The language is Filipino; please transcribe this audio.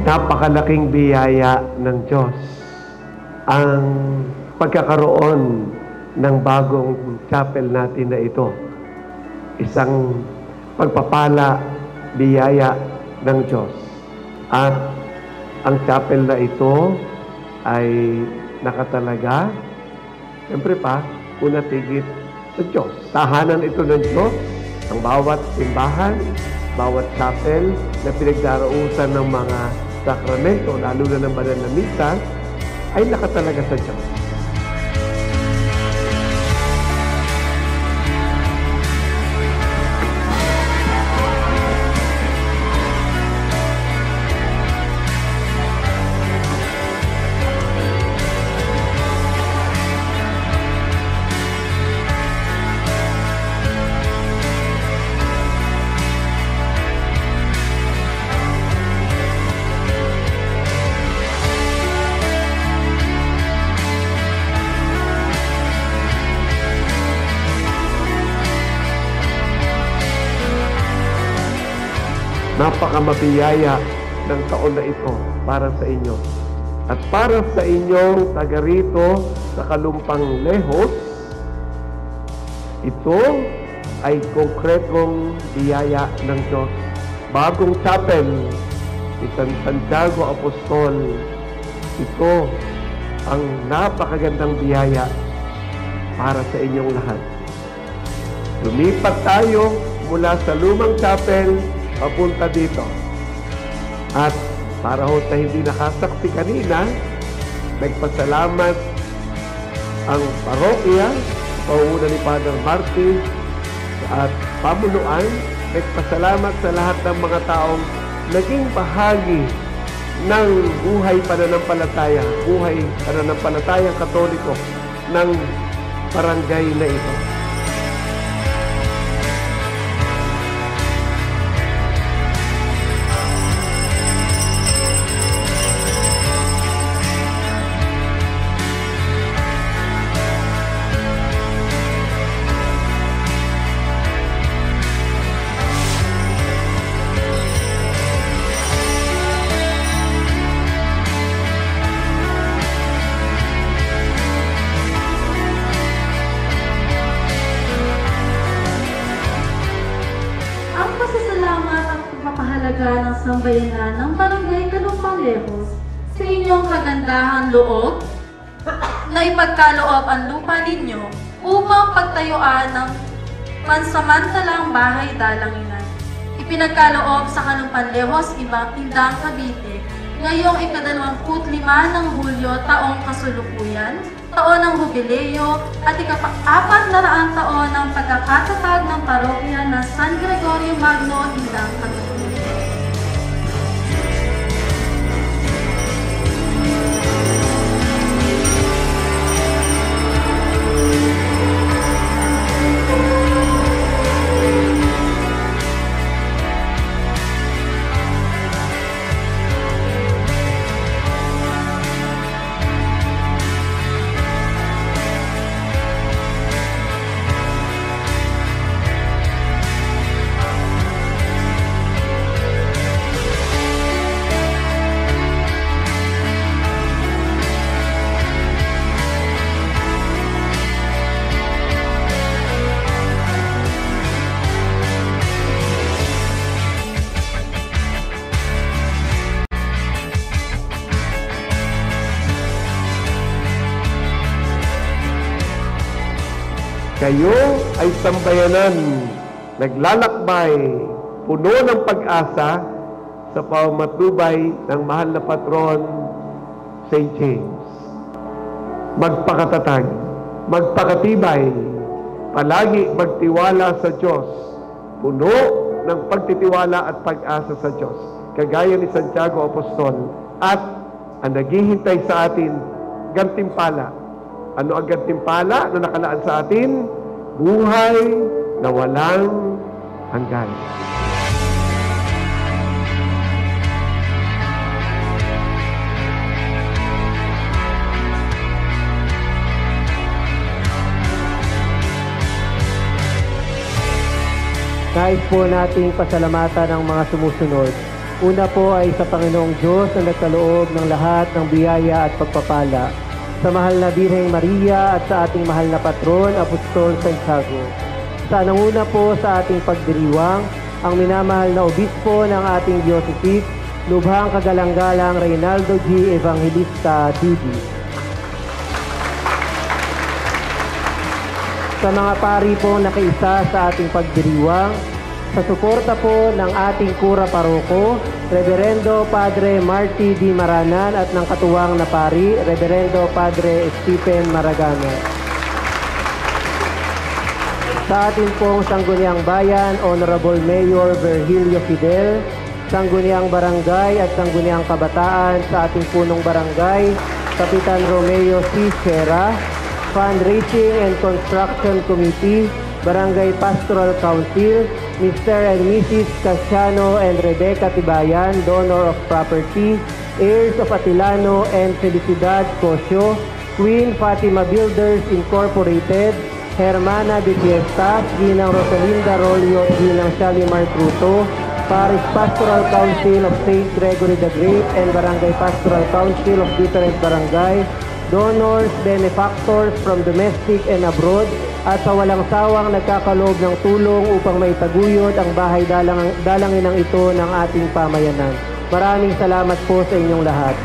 Napakalaking biyaya ng Diyos ang pagkakaroon ng bagong chapel natin na ito. Isang pagpapala, biyaya ng Diyos. At ang chapel na ito ay nakatalaga, siyempre pa, una tigit sa Diyos. Tahanan ito ng Diyos, ang bawat simbahan, bawat chapel na pinagdarausan ng mga sakramento, lalo na ng banal na misa, ay nakatalaga sa Diyos. Napakamabiyaya ng taon na ito para sa inyo. At para sa inyong taga rito sa Kalumpang Lehos, ito ay konkretong biyaya ng Diyos. Bagong chapel ni San Santiago Apostol, ito ang napakagandang biyaya para sa inyong lahat. Lumipat tayo mula sa lumang chapel papunta dito. At para ho sa hindi nakasaksi kanina, nagpasalamat ang parokya, pauuna ni Father Martin at pamunuan. Nagpasalamat sa lahat ng mga taong naging bahagi ng buhay pananampalataya, buhay pananampalatayang Katoliko ng barangay na ito. Ng sambayanan ng Barangay Kalumpang Lehos sa inyong kagandahan loob na ipagkaloob ang lupa ninyo upang pagtayuan ng pansamantalang bahay dalanginan. Ipinagkaloob sa Kalumpang Lehos, Indang, Cavite, ngayong ika-25 ng Hulyo taong kasulukuyan, taon ng Jubileo at ika-400 taon ng pagkakatatag ng parokya na San Gregorio Magno, Indang, Cavite. Kayo ay sambayanan, naglalakbay, puno ng pag-asa sa pamamatnubay ng mahal na patron, St. James. Magpakatatag, magpakatibay, palagi magtiwala sa Diyos, puno ng pagtitiwala at pag-asa sa Diyos, kagaya ni Santiago Apostol, at ang naghihintay sa atin, gantimpala. Ano ang gantimpala na nakalaan sa atin? Buhay na walang hanggan. Nais po nating pasalamatan ang mga sumusunod Una po ay sa Panginoong Diyos na nagkaloob ng lahat ng biyaya at pagpapala. Sa mahal na Birheng Maria at sa ating mahal na patron, Apostol Santiago. Sa nanguna po sa ating pagdiriwang, ang minamahal na obispo ng ating diocese, Lubhang Kagalang-galang Reynaldo G. Evangelista D.D. Sa mga pari po nakiisa sa ating pagdiriwang, sa suporta po ng ating Kura Paroko, Reverendo Padre Marty D. Maranan at ng katuwang na pari, Reverendo Padre Stephen Maragana. Sa ating pong Sangguniang Bayan, Honorable Mayor Virgilio Fidel, Sangguniang Barangay at Sangguniang Kabataan sa ating punong barangay, Kapitan Romeo C. Sierra, Fundraising and Construction Committee, Barangay Pastoral Council, Mr. and Mrs. Casiano and Rebecca Tibayan, Donor of Property, heirs of Atilano and Felicidad Cosio, Queen Fatima Builders Incorporated, Hermana de Fiestas, Ginang Rosalinda Rolio, Ginang Shalimar Cruto, Parish Pastoral Council of St. Gregory the Great and Barangay Pastoral Council of different barangay, donors, benefactors from domestic and abroad, at sa walang sawang nagkakaloob ng tulong upang maitaguyod ang bahay dalanginang ito ng ating pamayanan. Maraming salamat po sa inyong lahat.